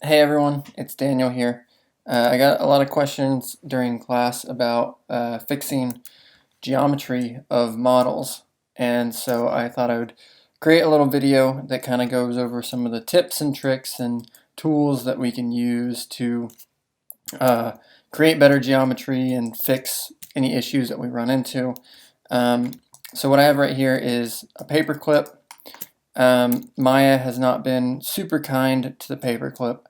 Hey everyone, it's Daniel here. I got a lot of questions during class about fixing geometry of models, and so I thought I would create a little video that kind of goes over some of the tips and tricks and tools that we can use to uh, create better geometry and fix any issues that we run into. Um, so what I have right here is a paperclip. Maya has not been super kind to the paperclip,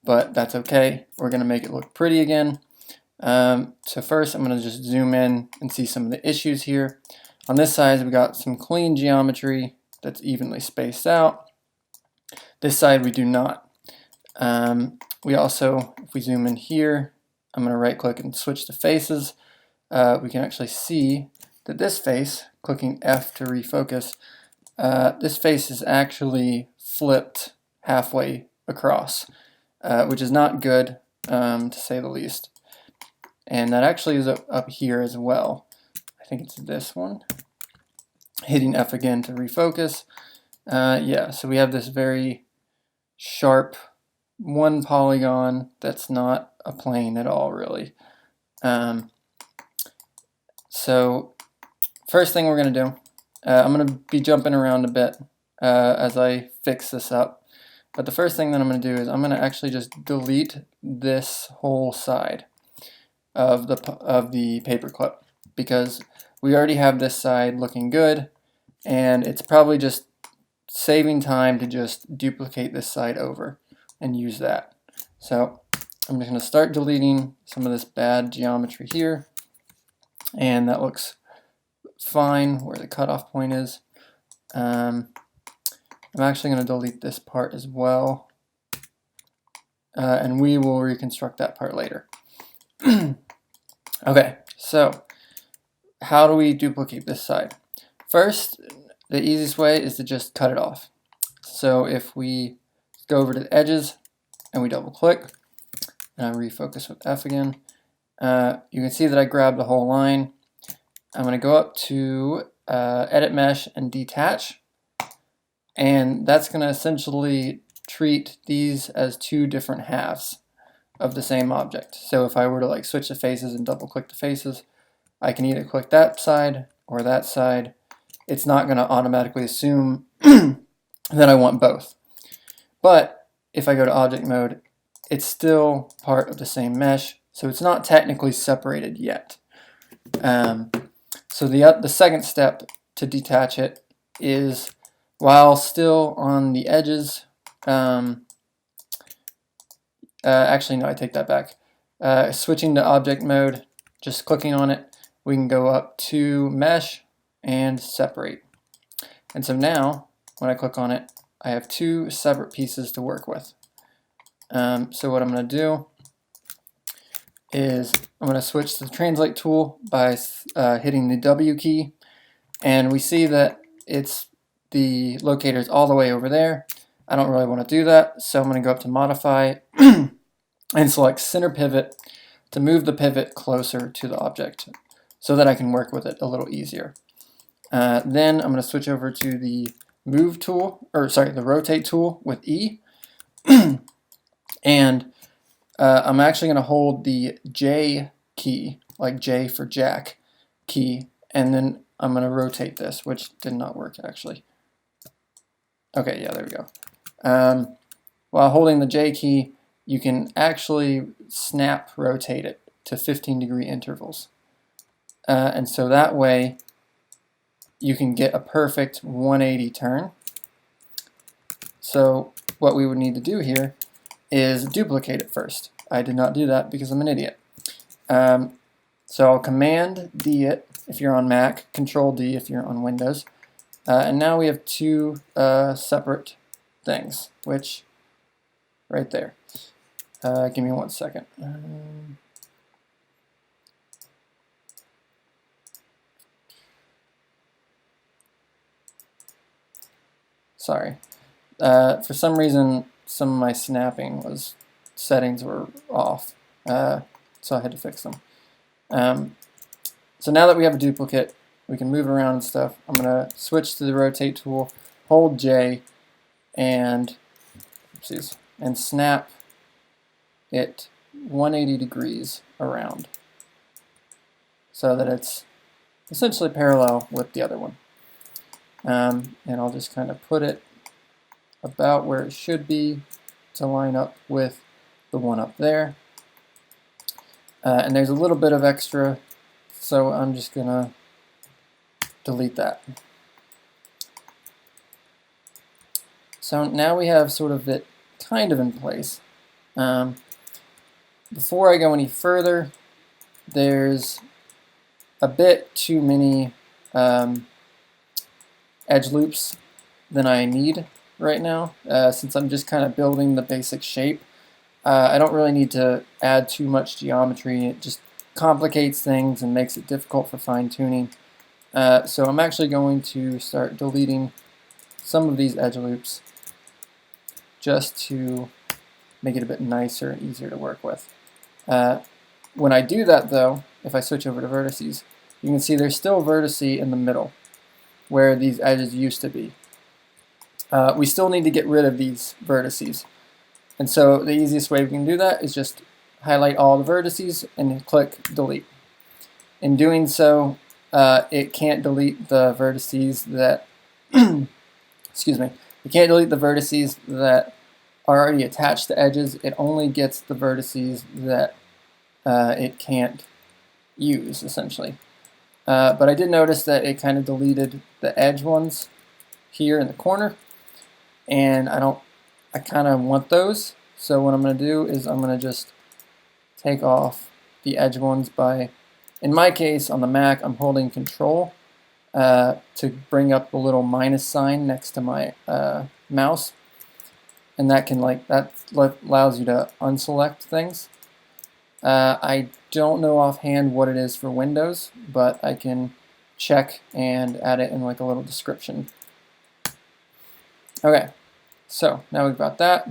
but that's okay. We're going to make it look pretty again. So first I'm going to just zoom in and see some of the issues here. On this side we got some clean geometry that's evenly spaced out. This side we do not. We also, if we zoom in here, I'm going to right click and switch to faces. We can actually see that this face, clicking F to refocus, this face is actually flipped halfway across, which is not good, to say the least. And that actually is up here as well. I think it's this one. Hitting F again to refocus. Yeah, so we have this very sharp one polygon that's not a plane at all, really. So first thing we're going to do, I'm going to be jumping around a bit as I fix this up. But the first thing that I'm going to do is I'm going to actually just delete this whole side of the paperclip, because we already have this side looking good, and it's probably just saving time to just duplicate this side over and use that. So I'm just going to start deleting some of this bad geometry here, and that looks fine where the cutoff point is. I'm actually going to delete this part as well, and we will reconstruct that part later. Okay, so how do we duplicate this side? First, the easiest way is to just cut it off. So if we go over to the edges and we double click, and I refocus with F again, you can see that I grabbed the whole line. I'm going to go up to Edit Mesh and Detach, and that's going to essentially treat these as two different halves of the same object. So if I were to switch the faces and double click the faces, I can either click that side or that side. It's not going to automatically assume that I want both. But if I go to object mode, it's still part of the same mesh, so it's not technically separated yet. So the second step to detach it is, while still on the edges, actually no, I take that back. Switching to object mode, just clicking on it, we can go up to mesh and separate. And so now, when I click on it, I have two separate pieces to work with. So what I'm going to do is I'm going to switch to the translate tool by hitting the W key, and we see that it's the locator's all the way over there. I don't really want to do that, so I'm going to go up to modify and select center pivot to move the pivot closer to the object so that I can work with it a little easier. Then I'm going to switch over to the move tool, or sorry, the rotate tool with E, and I'm actually going to hold the J key, like J for Jack key, and then I'm going to rotate this, which did not work actually. Okay, yeah, there we go. While holding the J key, you can actually snap rotate it to 15-degree intervals. And so that way you can get a perfect 180 turn. So what we would need to do here is duplicate it first. I did not do that because I'm an idiot. So I'll Command D it if you're on Mac, Control D if you're on Windows. And now we have two separate things, which right there. Give me 1 second. Sorry. For some reason, some of my snapping settings were off, so I had to fix them. So now that we have a duplicate, we can move around and stuff. I'm going to switch to the rotate tool, hold J, and snap it 180 degrees around so that it's essentially parallel with the other one. And I'll just kind of put it about where it should be to line up with the one up there. And there's a little bit of extra, so I'm just going to delete that. So now we have sort of it kind of in place. Before I go any further, there's a bit too many edge loops than I need right now, since I'm just kind of building the basic shape. I don't really need to add too much geometry. It just complicates things and makes it difficult for fine-tuning. So I'm actually going to start deleting some of these edge loops just to make it a bit nicer and easier to work with. When I do that though, if I switch over to vertices, you can see there's still vertice in the middle where these edges used to be. We still need to get rid of these vertices. And so the easiest way we can do that is just highlight all the vertices and click delete. In doing so, it can't delete the vertices that excuse me, it can't delete the vertices that are already attached to edges. It only gets the vertices that it can't use, essentially. But I did notice that it kind of deleted the edge ones here in the corner, and I kind of want those. So what I'm going to do is I'm going to just take off the edge ones by, in my case on the Mac, I'm holding Control to bring up the little minus sign next to my mouse, and that allows you to unselect things. I don't know offhand what it is for Windows, but I can check and add it in like a little description. Okay, so now we've got that,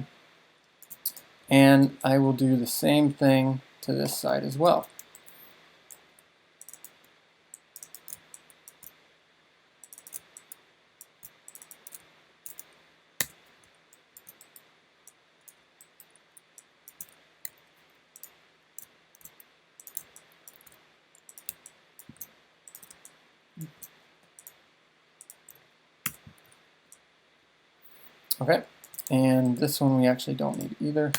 and I will do the same thing to this side as well. Okay, and this one we actually don't need either.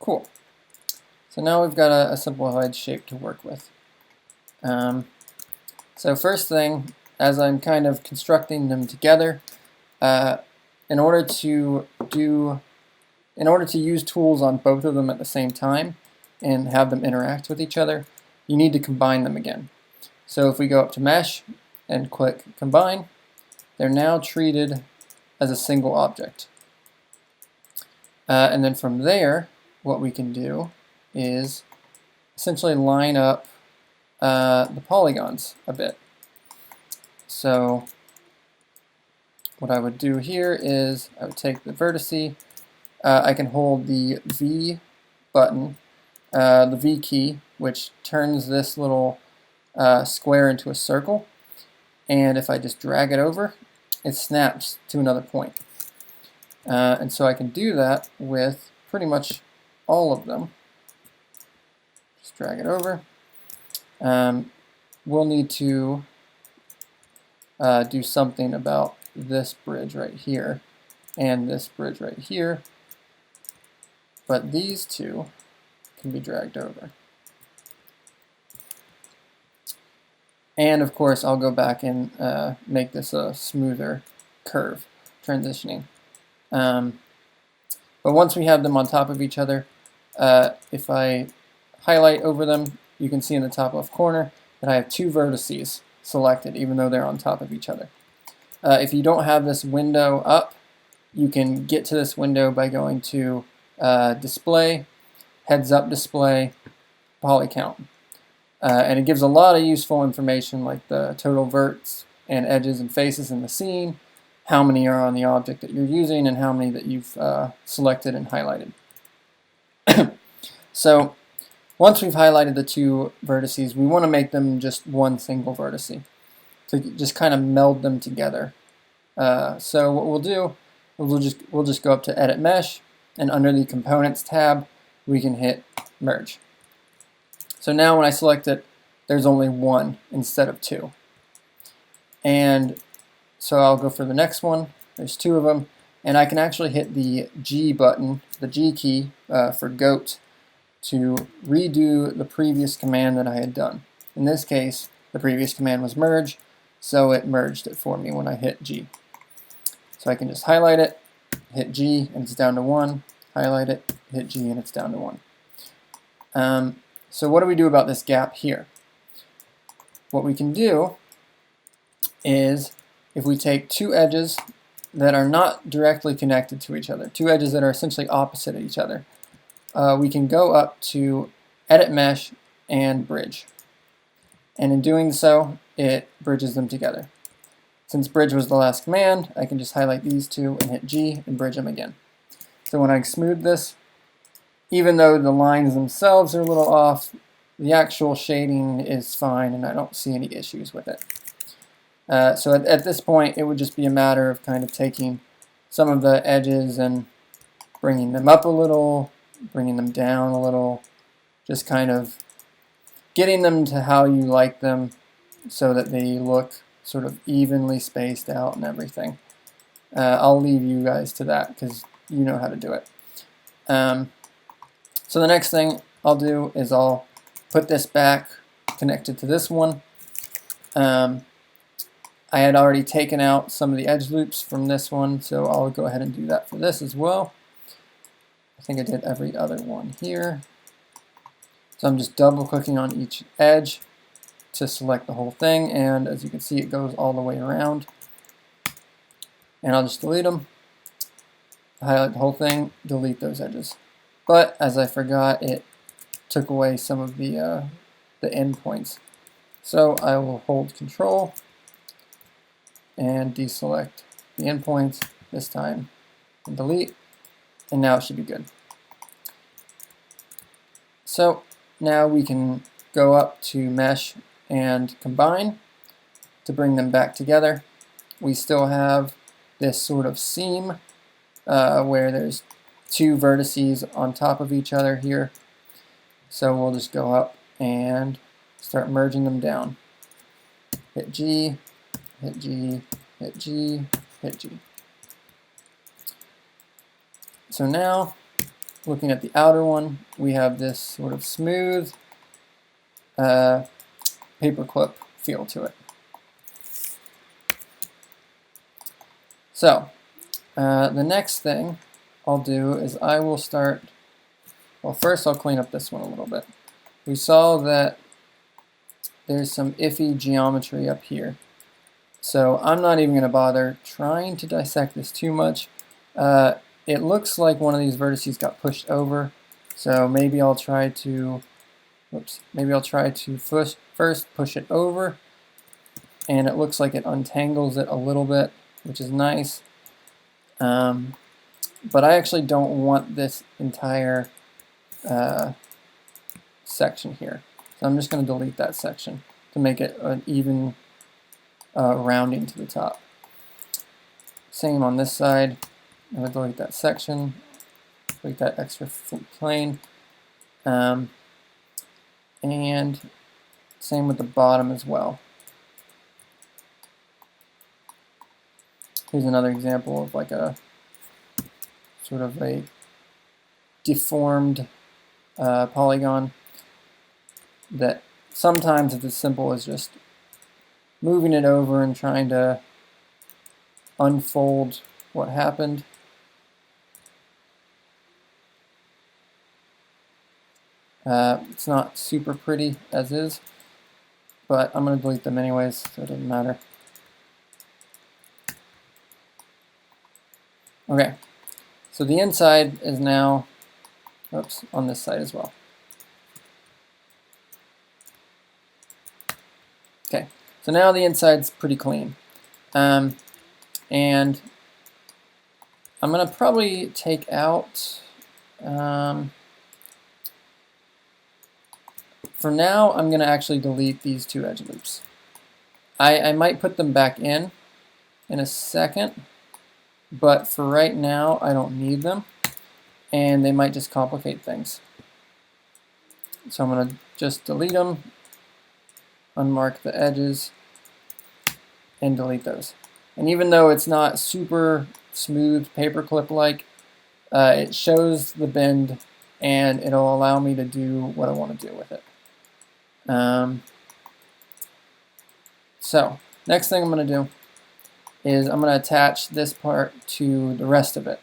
Cool. So now we've got a simplified shape to work with. So first thing, as I'm kind of constructing them together, in order to use tools on both of them at the same time and have them interact with each other, you need to combine them again. So if we go up to Mesh and click Combine, they're now treated as a single object. And then from there, what we can do is essentially line up the polygons a bit. So what I would do here is I would take the vertice, I can hold the V button, the V key, which turns this little square into a circle, and if I just drag it over, it snaps to another point. And so I can do that with pretty much all of them. Just drag it over. We'll need to do something about this bridge right here and this bridge right here, but these two can be dragged over. And of course I'll go back and make this a smoother curve transitioning. But once we have them on top of each other, if I highlight over them, you can see in the top left corner that I have two vertices selected, even though they're on top of each other. If you don't have this window up, you can get to this window by going to Display, Heads Up Display, Poly Count. And it gives a lot of useful information like the total verts and edges and faces in the scene, how many are on the object that you're using, and how many that you've selected and highlighted. So once we've highlighted the two vertices, we want to make them just one single vertice, to just kind of meld them together. So what we'll do we'll just go up to Edit Mesh, and under the Components tab, we can hit Merge. So now when I select it, there's only one instead of two. And so I'll go for the next one. There's two of them, and I can actually hit the G button, the G key for goat, to redo the previous command that I had done. In this case, the previous command was merge, so it merged it for me when I hit G. So I can just highlight it, hit G, and it's down to 1, highlight it, hit G, and it's down to 1. So what do we do about this gap here? What we can do is, if we take two edges that are not directly connected to each other, two edges that are essentially opposite of each other, we can go up to Edit Mesh and Bridge. And in doing so, it bridges them together. Since bridge was the last command, I can just highlight these two and hit G and bridge them again. So when I smooth this, even though the lines themselves are a little off, the actual shading is fine and I don't see any issues with it. So at this point, it would just be a matter of kind of taking some of the edges and bringing them up a little, bringing them down a little, just kind of getting them to how you like them so that they look sort of evenly spaced out and everything. I'll leave you guys to that because you know how to do it. So the next thing I'll do is I'll put this back connected to this one. I had already taken out some of the edge loops from this one, so I'll go ahead and do that for this as well. I think I did every other one here. So I'm just double clicking on each edge to select the whole thing, and as you can see, it goes all the way around. And I'll just delete them, highlight the whole thing, delete those edges. But as I forgot, it took away some of the endpoints. So I will hold Control and deselect the endpoints this time and delete, and now it should be good. So now we can go up to Mesh and Combine to bring them back together. We still have this sort of seam where there's two vertices on top of each other here. So we'll just go up and start merging them down. Hit G, hit G, hit G, hit G. So now, looking at the outer one, we have this sort of smooth paperclip feel to it. So, the next thing I'll do is I will start, well, first I'll clean up this one a little bit. We saw that there's some iffy geometry up here. So I'm not even going to bother trying to dissect this too much. It looks like one of these vertices got pushed over, so maybe I'll try to, first push it over, and it looks like it untangles it a little bit, which is nice. But I actually don't want this entire section here. So I'm just going to delete that section to make it an even rounding to the top. Same on this side. I'm going to delete that section, delete that extra plane, and same with the bottom as well. Here's another example of like a sort of a deformed polygon that sometimes it's as simple as just moving it over and trying to unfold what happened. It's not super pretty as is, but I'm going to delete them anyways, so it doesn't matter. Okay, so the inside is now, oops, on this side as well. Okay, so now the inside's pretty clean. And I'm going to probably take out, for now, I'm going to actually delete these two edge loops. I might put them back in a second, but for right now I don't need them, and they might just complicate things. So I'm going to just delete them, unmark the edges, and delete those. And even though it's not super smooth paperclip-like, it shows the bend, and it'll allow me to do what I want to do with it. So next thing I'm going to do is I'm going to attach this part to the rest of it.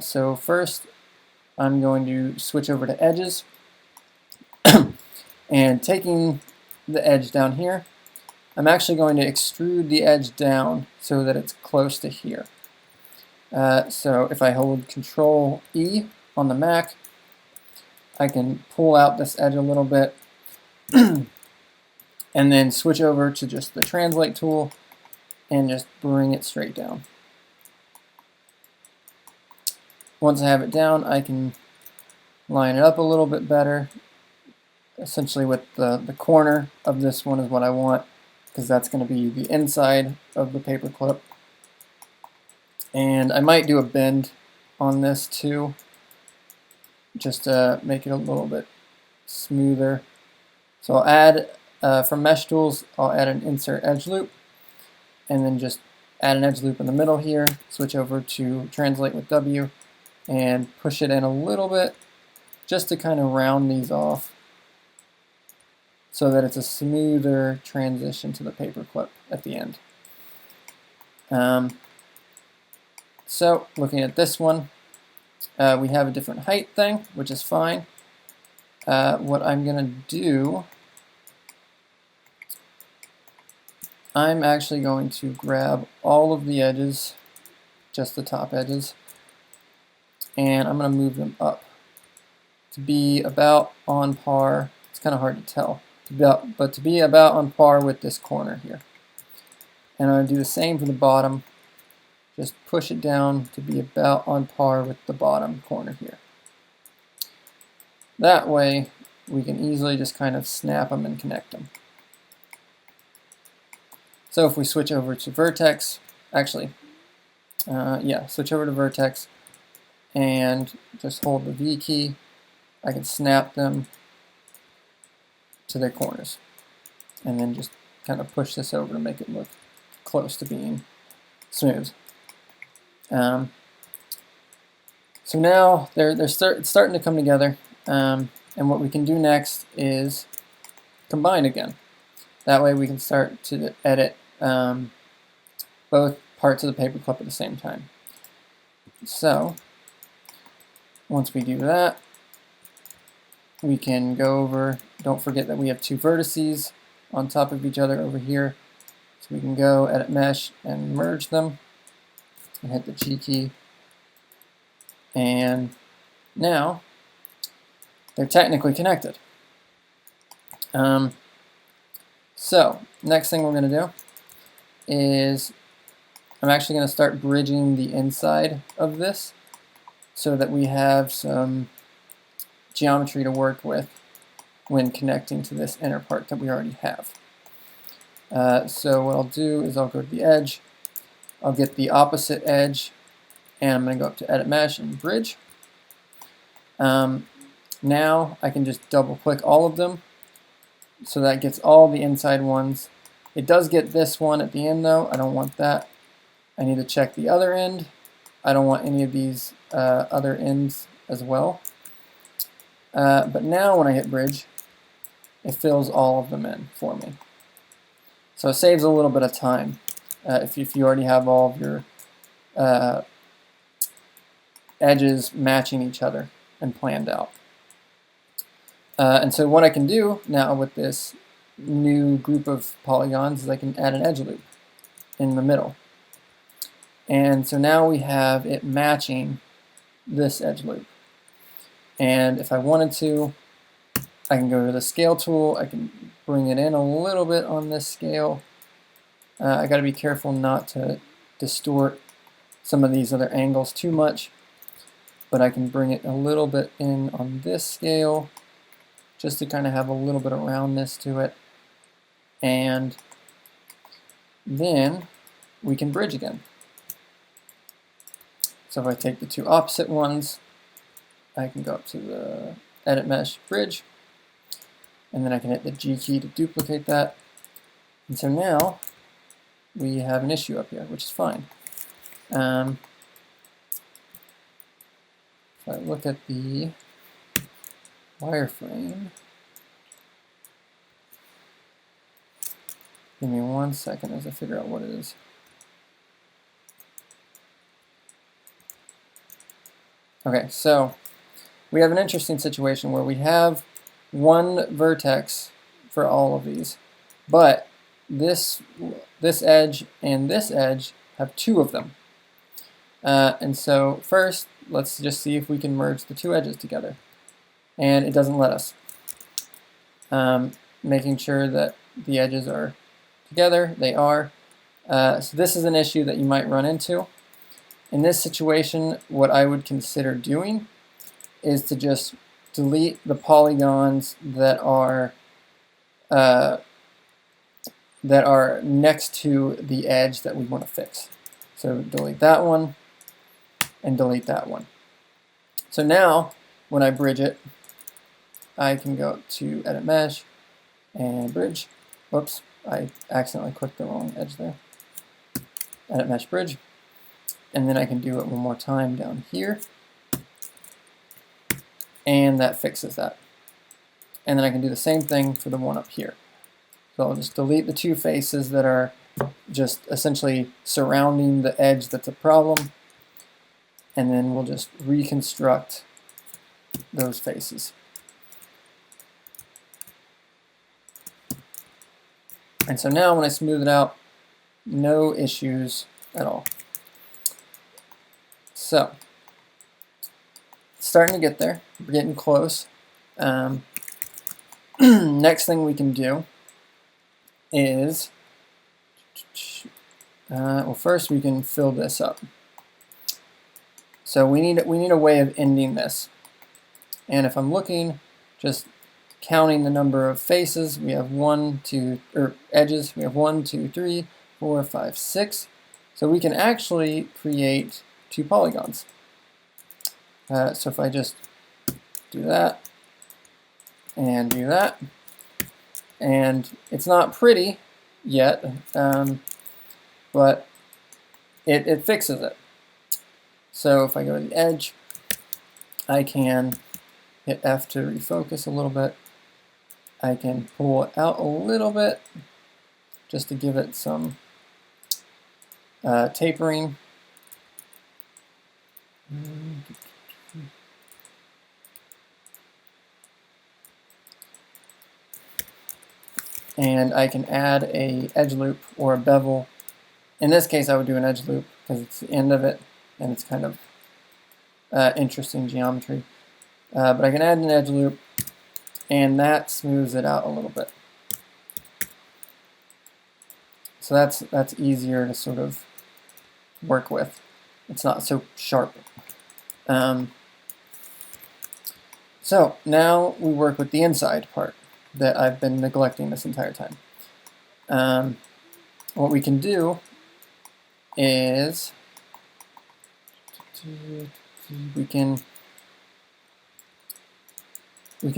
So first I'm going to switch over to edges, and taking the edge down here, I'm actually going to extrude the edge down so that it's close to here. So if I hold Control E on the Mac, I can pull out this edge a little bit and then switch over to just the Translate tool and just bring it straight down. Once I have it down, I can line it up a little bit better. Essentially with the corner of this one is what I want, because that's going to be the inside of the paper clip. And I might do a bend on this too, just to make it a little bit smoother. So I'll add, from Mesh Tools, I'll add an Insert Edge Loop, and then just add an edge loop in the middle here, switch over to Translate with W, and push it in a little bit, just to kind of round these off, so that it's a smoother transition to the paper clip at the end. So looking at this one, we have a different height thing, which is fine. What I'm going to do, I'm actually going to grab all of the edges, just the top edges, and I'm going to move them up to be about on par. It's kind of hard to tell, but to be about on par with this corner here. And I'm going to do the same for the bottom. Just push it down to be about on par with the bottom corner here. That way, we can easily just kind of snap them and connect them. So if we switch over to Vertex, switch over to Vertex and just hold the V key, I can snap them to their corners. And then just kind of push this over to make it look close to being smooth. So now they're starting to come together, and what we can do next is combine again. That way we can start to edit both parts of the paperclip at the same time. So once we do that, we can go over, don't forget that we have two vertices on top of each other over here, so we can go Edit Mesh and merge them and hit the G key, and now they're technically connected. So next thing we're going to do is I'm actually going to start bridging the inside of this so that we have some geometry to work with when connecting to this inner part that we already have. So what I'll do is I'll go to the edge, I'll get the opposite edge, and I'm going to go up to Edit Mesh and Bridge. Now I can just double click all of them, so that gets all the inside ones. It does get this one at the end though, I don't want that. I need to check the other end. I don't want any of these other ends as well. But now when I hit Bridge, it fills all of them in for me. So it saves a little bit of time if you already have all of your edges matching each other and planned out. And so what I can do now with this new group of polygons is I can add an edge loop in the middle. And so now we have it matching this edge loop. And if I wanted to, I can go to the scale tool, I can bring it in a little bit on this scale. I got to be careful not to distort some of these other angles too much, but I can bring it a little bit in on this scale just to kind of have a little bit of roundness to it. And then we can bridge again. So if I take the two opposite ones, I can go up to the Edit Mesh Bridge, and then I can hit the G key to duplicate that. And so now we have an issue up here, which is fine. If I look at the wireframe, give me 1 second as I figure out what it is. Okay, so we have an interesting situation where we have one vertex for all of these, but this edge and this edge have two of them. And so first, let's just see if we can merge the two edges together. And it doesn't let us. Making sure that the edges are together, they are. So this is an issue that you might run into. In this situation, what I would consider doing is to just delete the polygons that are next to the edge that we want to fix. So delete that one and delete that one. So now, when I bridge it, I can go to Edit Mesh and Bridge. Whoops, I accidentally clicked the wrong edge there. Edit Mesh Bridge. And then I can do it one more time down here. And that fixes that. And then I can do the same thing for the one up here. So I'll just delete the two faces that are just essentially surrounding the edge that's a problem. And then we'll just reconstruct those faces. And so now when I smooth it out, no issues at all. So, it's starting to get there. We're getting close. Next thing we can do is, well, first we can fill this up. So we need a way of ending this. And if I'm looking, just counting the number of faces, we have edges, we have 1, 2, 3, 4, 5, 6. So we can actually create two polygons. So if I just do that, and do that, and it's not pretty yet, but it fixes it. So if I go to the edge, I can hit F to refocus a little bit. I can pull it out a little bit just to give it some tapering. And I can add a edge loop or a bevel. In this case, I would do an edge loop because it's the end of it and it's kind of interesting geometry. But I can add an edge loop and that smooths it out a little bit. So that's easier to sort of work with. It's not so sharp. So now we work with the inside part that I've been neglecting this entire time. What we can do is we can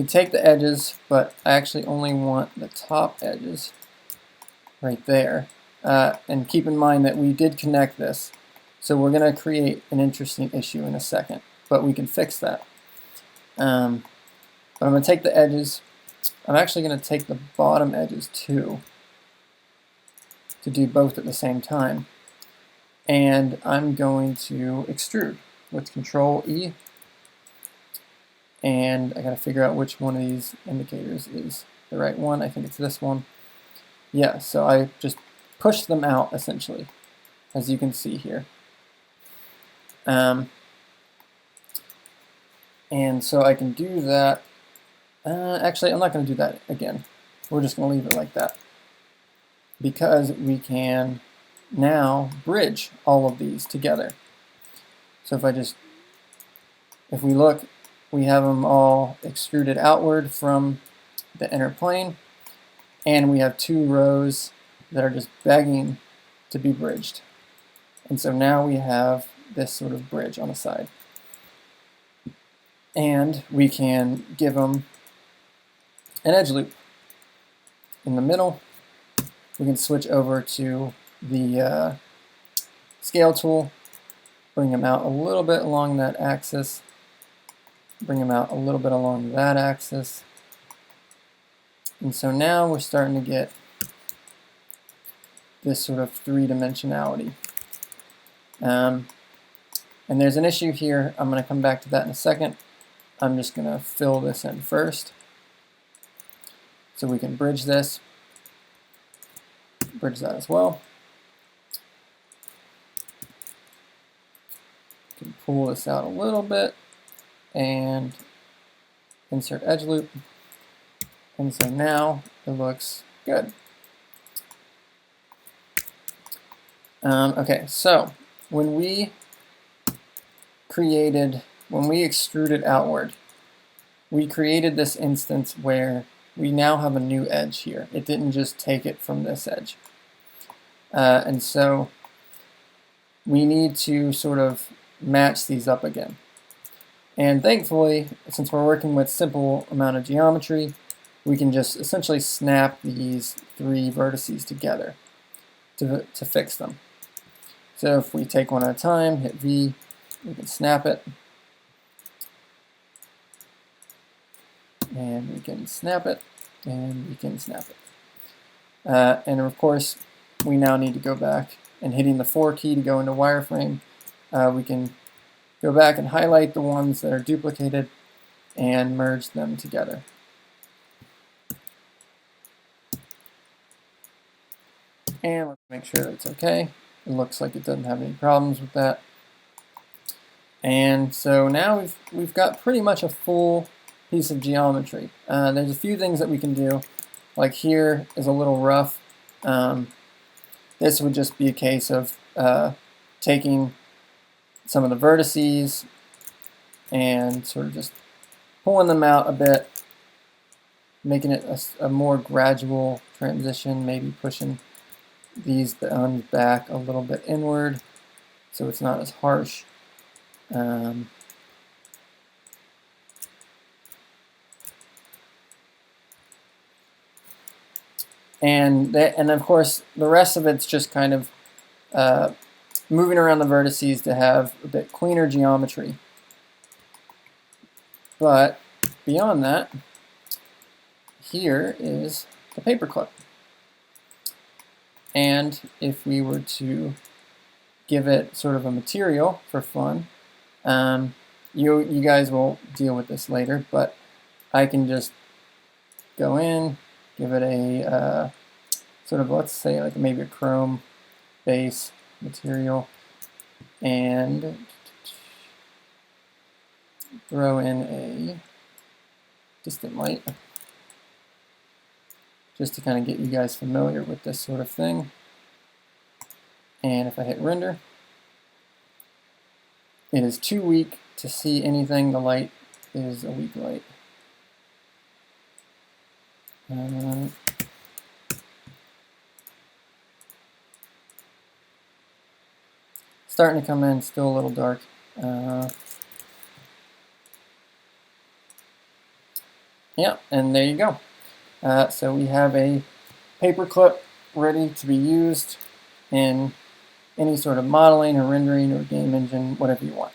take the edges, but I actually only want the top edges right there. And keep in mind that we did connect this, so we're going to create an interesting issue in a second, but we can fix that. But I'm going to take the edges. I'm actually going to take the bottom edges too, to do both at the same time. And I'm going to extrude with Control E. And I got to figure out which one of these indicators is the right one. I think it's this one. Yeah, so I just push them out essentially, as you can see here. And so I can do that. Actually, I'm not going to do that again. We're just going to leave it like that, because we can now bridge all of these together. So if we look, we have them all extruded outward from the inner plane, and we have two rows that are just begging to be bridged. And so now we have this sort of bridge on the side. And we can give them an edge loop in the middle. We can switch over to the scale tool, bring them out a little bit along that axis, bring them out a little bit along that axis. And so now we're starting to get this sort of three-dimensionality. And there's an issue here. I'm going to come back to that in a second. I'm just going to fill this in first. So we can bridge this, bridge that as well. We can pull this out a little bit and insert edge loop. And so now it looks good. Okay, so when we extruded outward, we created this instance where we now have a new edge here. It didn't just take it from this edge. And so we need to sort of match these up again. And thankfully, since we're working with simple amount of geometry, we can just essentially snap these three vertices together to fix them. So if we take one at a time, hit V, we can snap it. And we can snap it, and we can snap it. And of course, we now need to go back and hitting the 4 key to go into wireframe. We can go back and highlight the ones that are duplicated and merge them together. And let's make sure it's okay. It looks like it doesn't have any problems with that. And so now we've got pretty much a full piece of geometry. There's a few things that we can do. Like here is a little rough. This would just be a case of taking some of the vertices and sort of just pulling them out a bit, making it a more gradual transition, maybe pushing these bounds back a little bit inward so it's not as harsh. And of course the rest of it's just kind of moving around the vertices to have a bit cleaner geometry. But beyond that, here is the paperclip. And if we were to give it sort of a material for fun, you guys will deal with this later, but I can just go in, give it a sort of, let's say, like maybe a chrome base material, and throw in a distant light, just to kind of get you guys familiar with this sort of thing. And if I hit render, it is too weak to see anything. The light is a weak light. Starting to come in, still a little dark. Yeah, and there you go. So we have a paperclip ready to be used in any sort of modeling or rendering or game engine, whatever you want.